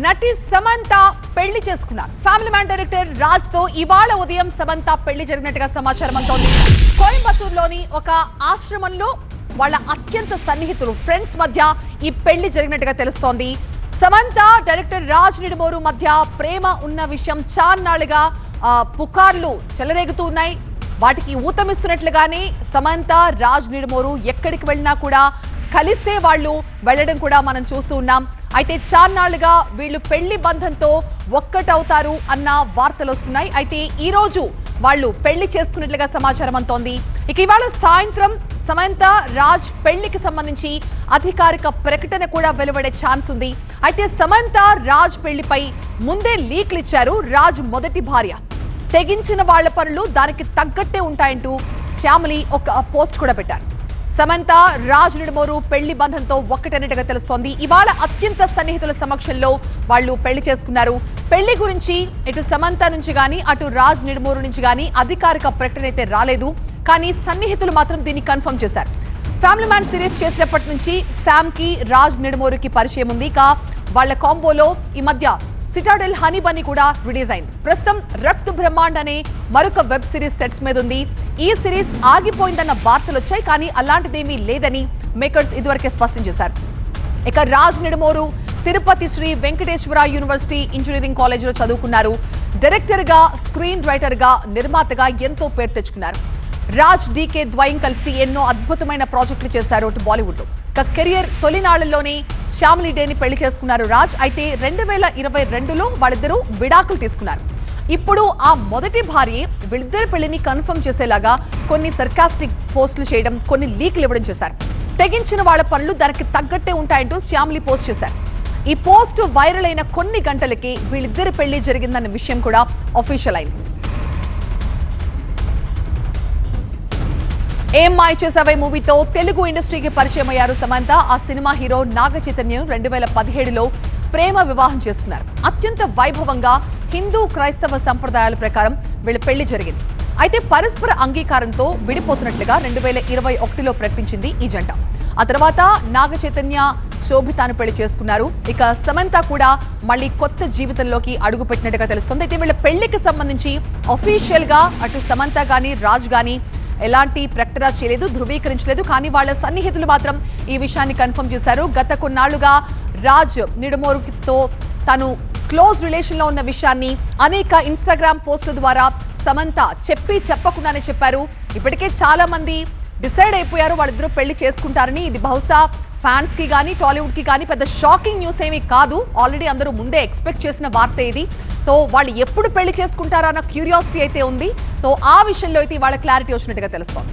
నటి సమంత పెళ్లి చేసుకున్నారు. ఫ్యామిలీ మ్యాన్ డైరెక్టర్ రాజ్ తో ఇవాళ ఉదయం సమంత పెళ్లి జరిగినట్టుగా సమాచారం అందుతోంది. కోయంబత్తూరులోని ఒక ఆశ్రమంలో వాళ్ళ అత్యంత సన్నిహితులు ఫ్రెండ్స్ మధ్య ఈ పెళ్లి జరిగినట్టుగా తెలుస్తోంది. సమంత డైరెక్టర్ రాజ్ నిడుమోరు మధ్య ప్రేమ ఉన్న విషయం చాన్నాళ్లుగా పుకార్లు చెలరేగుతూ ఉన్నాయి. వాటికి ఊతమిస్తున్నట్లుగానే సమంత రాజ్ నిడుమోరు ఎక్కడికి వెళ్ళినా కూడా కలిసే వాళ్ళు వెళ్ళడం కూడా మనం చూస్తూ ఉన్నాం. అయితే చాన్నాళ్లుగా వీళ్ళు పెళ్లి బంధంతో ఒక్కటవుతారు అన్న వార్తలు వస్తున్నాయి. అయితే ఈ రోజు వాళ్ళు పెళ్లి చేసుకున్నట్లుగా సమాచారం అందుతోంది. ఇక ఇవాళ సాయంత్రం సమంత రాజ్ పెళ్లికి సంబంధించి అధికారిక ప్రకటన కూడా వెలువడే ఛాన్స్ ఉంది. అయితే సమంత రాజ్ పెళ్లిపై ముందే లీక్లు ఇచ్చారు రాజ్ మొదటి భార్య. తెగించిన వాళ్ల పనులు దానికి తగ్గట్టే ఉంటాయంటూ శ్యామలి ఒక పోస్ట్ కూడా పెట్టారు. సమంత రాజ్ నిడుమోరు పెళ్లి బంధంతో ఒక్కటన్నట్టుగా తెలుస్తోంది. ఇవాళ అత్యంత సన్నిహితుల సమక్షంలో వాళ్ళు పెళ్లి చేసుకున్నారు. పెళ్లి గురించి ఇటు సమంత నుంచి గానీ అటు రాజ్ నిడుమోరు నుంచి గానీ అధికారిక ప్రకటన అయితే రాలేదు. కానీ సన్నిహితులు మాత్రం దీన్ని కన్ఫర్మ్ చేశారు. ఫ్యామిలీ మ్యాన్ సిరీస్ చేసినప్పటి నుంచి శామ్ కి రాజ్ నిడుమోరుకి పరిచయం ఉంది. ఇక వాళ్ళ కాంబోలో ఈ మధ్య సిటాడెల్ హనీ బన్నీ కూడా రిలీజ్ అయింది. ప్రస్తుతం రక్త్ బ్రహ్మాండ్ అనే మరొక వెబ్ సిరీస్ సెట్స్ మీద ఉంది. ఈ సిరీస్ ఆగిపోయిందన్న వార్తలు వచ్చాయి. కానీ అలాంటిదేమీ లేదని మేకర్స్ ఇదివరకే స్పష్టం చేశారు. ఇక రాజ్ నిడుమోరు తిరుపతి శ్రీ వెంకటేశ్వర యూనివర్సిటీ ఇంజనీరింగ్ కాలేజీలో చదువుకున్నారు. డైరెక్టర్ గా, స్క్రీన్ రైటర్ గా, నిర్మాతగా ఎంతో పేరు తెచ్చుకున్నారు. రాజ్ డీకే ద్వయం కలిసి ఎన్నో అద్భుతమైన ప్రాజెక్టులు చేశారు అటు బాలీవుడ్ లో. ఇక కెరియర్ తొలినాళ్లలోనే శ్యామలి డేని పెళ్లి చేసుకున్నారు రాజ్. అయితే 2022లో వాళ్ళిద్దరూ విడాకులు తీసుకున్నారు. ఇప్పుడు ఆ మొదటి భార్య వీళ్ళిద్దరి పెళ్లిని కన్ఫర్మ్ చేసేలాగా కొన్ని సర్కాస్టిక్ పోస్టులు చేయడం, కొన్ని లీక్లు ఇవ్వడం చేశారు. తెగించిన వాళ్ళ పనులు దానికి తగ్గట్టే ఉంటాయంటూ శ్యామలి పోస్ట్ చేశారు. ఈ పోస్ట్ వైరల్ అయిన కొన్ని గంటలకి వీళ్ళిద్దరి పెళ్లి జరిగిందన్న విషయం కూడా అఫీషియల్ అయింది. ఏం మాయ చేసావే మూవీతో తెలుగు ఇండస్ట్రీకి పరిచయం అయ్యారు సమంత. ఆ సినిమా హీరో నాగ చైతన్యం 2017లో ప్రేమ వివాహం చేసుకున్నారు. అత్యంత వైభవంగా హిందూ క్రైస్తవ సంప్రదాయాల ప్రకారం వీళ్ళ పెళ్లి జరిగింది. అయితే పరస్పర అంగీకారంతో విడిపోతున్నట్లుగా 2021లో ప్రకటించింది ఈ జంట. ఆ తర్వాత నాగ చైతన్య శోభితాను పెళ్లి చేసుకున్నారు. ఇక సమంత కూడా మళ్ళీ కొత్త జీవితంలోకి అడుగుపెట్టినట్టుగా తెలుస్తుంది. అయితే వీళ్ళ పెళ్లికి సంబంధించి అఫీషియల్ గా అటు సమంత గానీ రాజ్ గానీ ఎలాంటి ప్రకటన చేయలేదు, ధృవీకరించలేదు. కానీ వాళ్ళ సన్నిహితులు మాత్రం ఈ విషయాన్ని కన్ఫర్మ్ చేశారు. గత కొన్నాళ్లుగా రాజ్ నిడుమోరుతో తను క్లోజ్ రిలేషన్ లో ఉన్న విషయాన్ని అనేక ఇన్స్టాగ్రామ్ పోస్టుల ద్వారా సమంత చెప్పకుండానే చెప్పారు. ఇప్పటికే చాలా మంది డిసైడ్ అయిపోయారు వాళ్ళిద్దరూ పెళ్లి చేసుకుంటారని. ఇది బహుశా ఫ్యాన్స్ కి కానీ టాలీవుడ్ కి కానీ పెద్ద షాకింగ్ న్యూస్ ఏమీ కాదు. ఆల్రెడీ అందరూ ముందే ఎక్స్పెక్ట్ చేసిన వార్త ఇది. సో వాళ్ళు ఎప్పుడు పెళ్లి చేసుకుంటారా అన్న క్యూరియాసిటీ అయితే ఉంది. సో ఆ విషయంలో అయితే వాళ్ళ క్లారిటీ వచ్చినట్టుగా తెలుస్తోంది.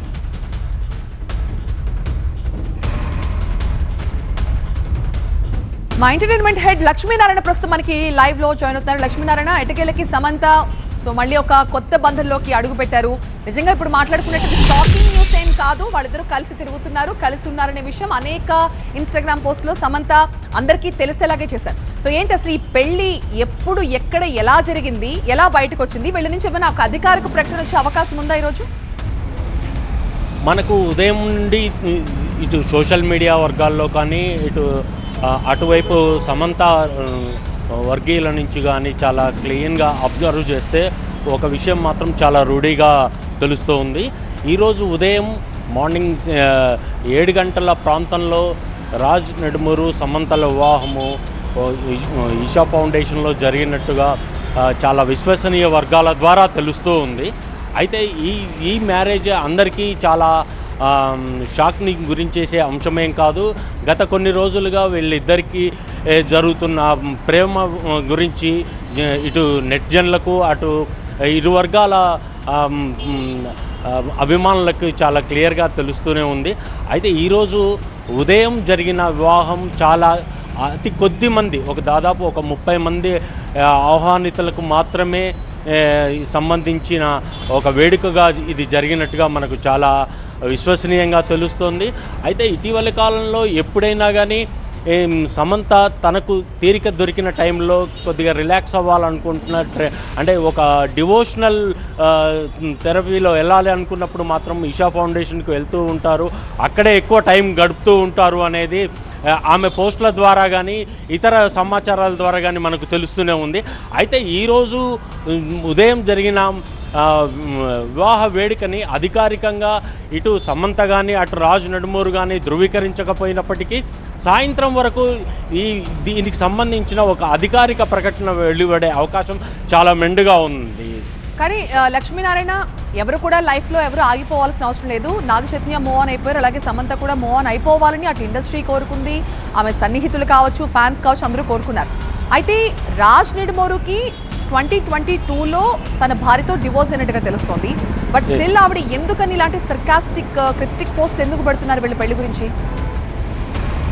మా ఎంటర్టైన్మెంట్ హెడ్ లక్ష్మీనారాయణ ప్రస్తుతం మనకి లైవ్ లో జాయిన్ అవుతున్నారు. లక్ష్మీనారాయణ, ఎటకేలకి సమంత మళ్ళీ ఒక కొత్త బంధంలోకి అడుగు పెట్టారు. నిజంగా ఇప్పుడు మాట్లాడుకున్నట్టు షాకింగ్ న్యూస్ ఏం కాదు. వాళ్ళిద్దరూ కలిసి తిరుగుతున్నారు, కలిసి ఉన్నారనే విషయం అనేక ఇన్స్టాగ్రామ్ పోస్టులో సమంత అందరికీ తెలిసేలాగే చేశారు. సో ఏంటి అసలు ఈ పెళ్లి ఎప్పుడు, ఎక్కడ, ఎలా జరిగింది, ఎలా బయటకు వచ్చింది? వీళ్ళ నుంచి ఏమైనా ఒక అధికారిక ప్రకటన వచ్చే అవకాశం ఉందా ఈరోజు? మనకు ఉదయం నుండి ఇటు సోషల్ మీడియా వర్గాల్లో కానీ ఇటు అటువైపు సమంత వర్గీయుల నుంచి కానీ చాలా క్లీన్గా అబ్జర్వ్ చేస్తే ఒక విషయం మాత్రం చాలా రూఢిగా తెలుస్తూ ఉంది. ఈరోజు ఉదయం మార్నింగ్ 7 గంటల ప్రాంతంలో రాజ్ నిడుమోరు సమంతల వివాహము ఈషా ఫౌండేషన్లో జరిగినట్టుగా చాలా విశ్వసనీయ వర్గాల ద్వారా తెలుస్తూ ఉంది. అయితే ఈ మ్యారేజ్ అందరికీ చాలా షాక్ని గురించేసే అంశమేం కాదు. గత కొన్ని రోజులుగా వీళ్ళిద్దరికీ జరుగుతున్న ప్రేమ గురించి ఇటు నెటిజన్లకు అటు ఇరు వర్గాల అభిమానులకు చాలా క్లియర్గా తెలుస్తూనే ఉంది. అయితే ఈరోజు ఉదయం జరిగిన వివాహం చాలా అతి కొద్ది మంది, దాదాపు ఒక 30 మంది ఆహ్వానితులకు మాత్రమే సంబంధించిన ఒక వేడుకగా ఇది జరిగినట్టుగా మనకు చాలా విశ్వసనీయంగా తెలుస్తోంది. అయితే ఇటీవలి కాలంలో ఎప్పుడైనా కానీ సమంత తనకు తీరిక దొరికిన టైంలో కొద్దిగా రిలాక్స్ అవ్వాలనుకుంటున్న అంటే ఒక డివోషనల్ థెరపీలో వెళ్ళాలి అనుకున్నప్పుడు మాత్రం ఈషా ఫౌండేషన్కి వెళ్తూ ఉంటారు, అక్కడే ఎక్కువ టైం గడుపుతూ ఉంటారు అనేది ఆమె పోస్టుల ద్వారా కానీ ఇతర సమాచారాల ద్వారా కానీ మనకు తెలుస్తూనే ఉంది. అయితే ఈరోజు ఉదయం జరిగిన వివాహ వేడుకని అధికారికంగా ఇటు సమంత కానీ అటు రాజ్ నెడుమూరు కానీ ధృవీకరించకపోయినప్పటికీ సాయంత్రం వరకు దీనికి సంబంధించిన ఒక అధికారిక ప్రకటన వెలువడే అవకాశం చాలా మెండుగా ఉంది. కానీ లక్ష్మీనారాయణ, ఎవరు కూడా లైఫ్లో ఎవరు ఆగిపోవాల్సిన అవసరం లేదు. నాగచైతన్య మూవ్ ఆన్ అయిపోయారు, అలాగే సమంత కూడా మూవ్ ఆన్ అయిపోవాలని అటు ఇండస్ట్రీ కోరుకుంది, ఆమె సన్నిహితులు కావచ్చు, ఫ్యాన్స్ కావచ్చు, అందరూ కోరుకున్నారు. అయితే రాజ్ నెడుమూరుకి 2022లో తన భార్యతో డివోర్స్ అయినట్టుగా తెలుస్తోంది. బట్ స్టిల్ ఆవిడ ఎందుకని ఇలాంటి సర్కాస్టిక్ క్రిటిక్ పోస్ట్ ఎందుకు పెడుతున్నారు వీళ్ళ పెళ్లి గురించి?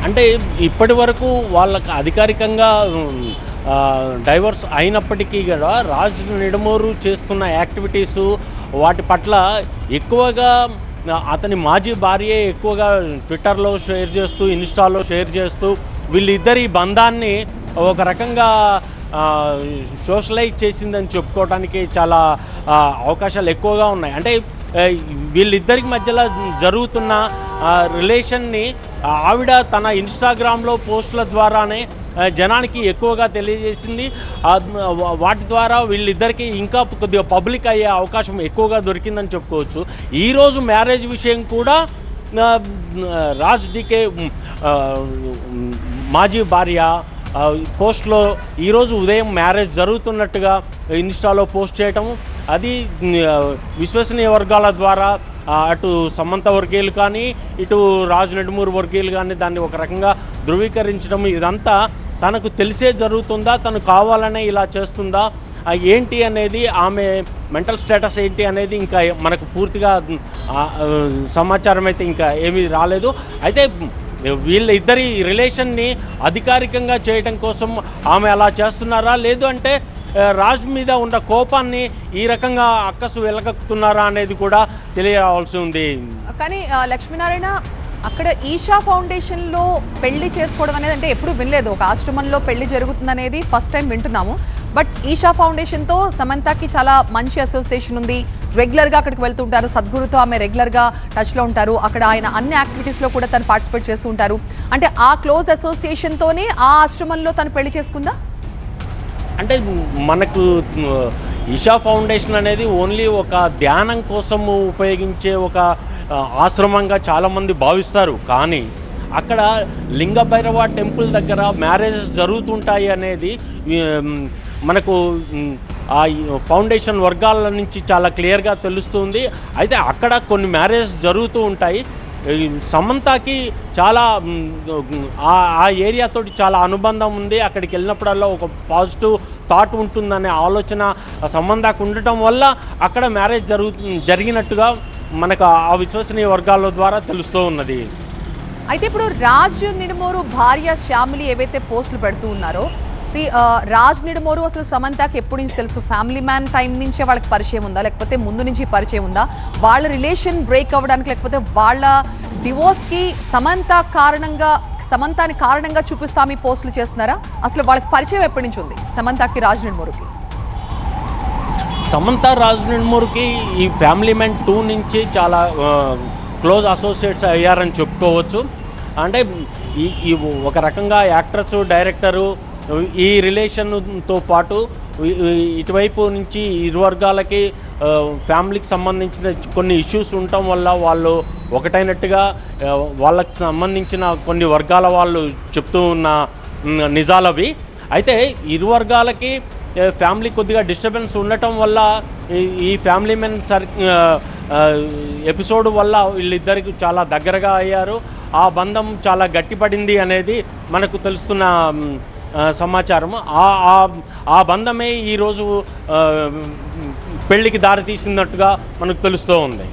అంటే ఇప్పటి వరకు వాళ్ళకి అధికారికంగా డైవర్స్ అయినప్పటికీ కూడా రాజ్ నెడుమూరు చేస్తున్న యాక్టివిటీసు వాటి పట్ల ఎక్కువగా అతని మాజీ భార్యే ఎక్కువగా ట్విట్టర్లో షేర్ చేస్తూ, ఇన్స్టాలో షేర్ చేస్తూ వీళ్ళిద్దరి బంధాన్ని ఒక రకంగా సోషలైజ్ చేసిందని చెప్పుకోవడానికి చాలా అవకాశాలు ఎక్కువగా ఉన్నాయి. అంటే వీళ్ళిద్దరికి మధ్యలో జరుగుతున్న రిలేషన్ని ఆవిడ తన ఇన్స్టాగ్రామ్లో పోస్టుల ద్వారానే జనానికి ఎక్కువగా తెలియజేసింది. వాటి ద్వారా వీళ్ళిద్దరికీ ఇంకా కొద్దిగా పబ్లిక్ అయ్యే అవకాశం ఎక్కువగా దొరికిందని చెప్పుకోవచ్చు. ఈరోజు మ్యారేజ్ విషయం కూడా రాజ్ డీకే మాజీ భార్య పోస్ట్లో ఈరోజు ఉదయం మ్యారేజ్ జరుగుతున్నట్టుగా ఇన్స్టాలో పోస్ట్ చేయటం, అది విశ్వసనీయ వర్గాల ద్వారా అటు సమంత వర్గీయులు కానీ ఇటు రాజ్ నెడుమూరు వర్గీయులు కానీ దాన్ని ఒక రకంగా ధృవీకరించడం, ఇదంతా తనకు తెలిసే జరుగుతుందా, తను కావాలనే ఇలా చేస్తుందా ఏంటి అనేది, ఆమె మెంటల్ స్టేటస్ ఏంటి అనేది ఇంకా మనకు పూర్తిగా సమాచారం అయితే ఇంకా ఏమీ రాలేదు. అయితే వీళ్ళ ఇద్దరి రిలేషన్ని అధికారికంగా చేయడం కోసం ఆమె అలా చేస్తున్నారా, లేదు అంటే రాజ్ మీద ఉన్న కోపాన్ని ఈ రకంగా అక్కసు వెలగక్కుతున్నారా అనేది కూడా తెలియవలసి ఉంది. కానీ లక్ష్మీనారాయణ, అక్కడ ఈషా ఫౌండేషన్లో పెళ్లి చేసుకోవడం అనేది అంటే ఎప్పుడు వినలేదు. ఒక ఆశ్రమంలో పెళ్లి జరుగుతుందనేది ఫస్ట్ టైం వింటున్నాము. బట్ ఈషా ఫౌండేషన్తో సమంతకి చాలా మంచి అసోసియేషన్ ఉంది. రెగ్యులర్గా అక్కడికి వెళ్తుంటారు, సద్గురుతో ఆమె రెగ్యులర్గా టచ్లో ఉంటారు. అక్కడ ఆయన అన్ని యాక్టివిటీస్లో కూడా తను పార్టిసిపేట్ చేస్తూ ఉంటారు. అంటే ఆ క్లోజ్ అసోసియేషన్తోనే ఆ ఆశ్రమంలో తను పెళ్లి చేసుకుందా? అంటే మనకు ఈషా ఫౌండేషన్ అనేది ఓన్లీ ఒక ధ్యానం కోసము ఉపయోగించే ఒక ఆశ్రమంగా చాలామంది భావిస్తారు. కానీ అక్కడ లింగభైరవ టెంపుల్ దగ్గర మ్యారేజెస్ జరుగుతుంటాయి అనేది మనకు ఆ ఫౌండేషన్ వర్గాల నుంచి చాలా క్లియర్గా తెలుస్తుంది. అయితే అక్కడ కొన్ని మ్యారేజెస్ జరుగుతూ ఉంటాయి. సమంతకి చాలా ఆ ఏరియాతోటి చాలా అనుబంధం ఉంది. అక్కడికి వెళ్ళినప్పుడల్లా ఒక పాజిటివ్ థాట్ ఉంటుందనే ఆలోచన సంబంధానికి ఉండటం వల్ల అక్కడ మ్యారేజ్ జరిగినట్టుగా మనకు ఆ విశ్వసనీయ వర్గాల ద్వారా తెలుస్తూ ఉన్నది. అయితే ఇప్పుడు రాజ్ నెడుమూరు భార్య శ్యామిలి ఏవైతే పోస్టులు పెడుతూ ఉన్నారో, రాజ్ నెడుమూరు అసలు సమంతకి ఎప్పటి నుంచి తెలుసు? ఫ్యామిలీ మ్యాన్ టైం నుంచే వాళ్ళకి పరిచయం ఉందా, లేకపోతే ముందు నుంచి పరిచయం ఉందా? వాళ్ళ రిలేషన్ బ్రేక్ అవ్వడానికి లేకపోతే వాళ్ళ డివోర్స్కి సమంతాని కారణంగా చూపిస్తా మీ పోస్టులు చేస్తున్నారా? అసలు వాళ్ళకి పరిచయం ఎప్పటి నుంచి ఉంది సమంతకి రాజ్ నెడుమూరుకి? సమంత రాజ్ నెడుమూరుకి ఈ ఫ్యామిలీ మ్యాన్ 2 నుంచి చాలా క్లోజ్ అసోసియేట్స్ అయ్యారని చెప్పుకోవచ్చు. అంటే ఈ ఒక రకంగా యాక్ట్రెస్, డైరెక్టరు ఈ రిలేషన్తో పాటు ఇటువైపు నుంచి ఇరు వర్గాలకి ఫ్యామిలీకి సంబంధించిన కొన్ని ఇష్యూస్ ఉండటం వల్ల వాళ్ళు ఒకటైనట్టుగా వాళ్ళకి సంబంధించిన కొన్ని వర్గాల వాళ్ళు చెప్తూ ఉన్న నిజాలవి. అయితే ఇరు వర్గాలకి ఫ్యామిలీ కొద్దిగా డిస్టర్బెన్స్ ఉండటం వల్ల ఈ ఫ్యామిలీ మెన్ ఎపిసోడ్ వల్ల వీళ్ళిద్దరికి చాలా దగ్గరగా అయ్యారు. ఆ బంధం చాలా గట్టిపడింది అనేది మనకు తెలుస్తున్న సమాచారం. ఆ బంధమే ఈరోజు పెళ్లికి దారితీసినట్టుగా మనకు తెలుస్తూ ఉంది.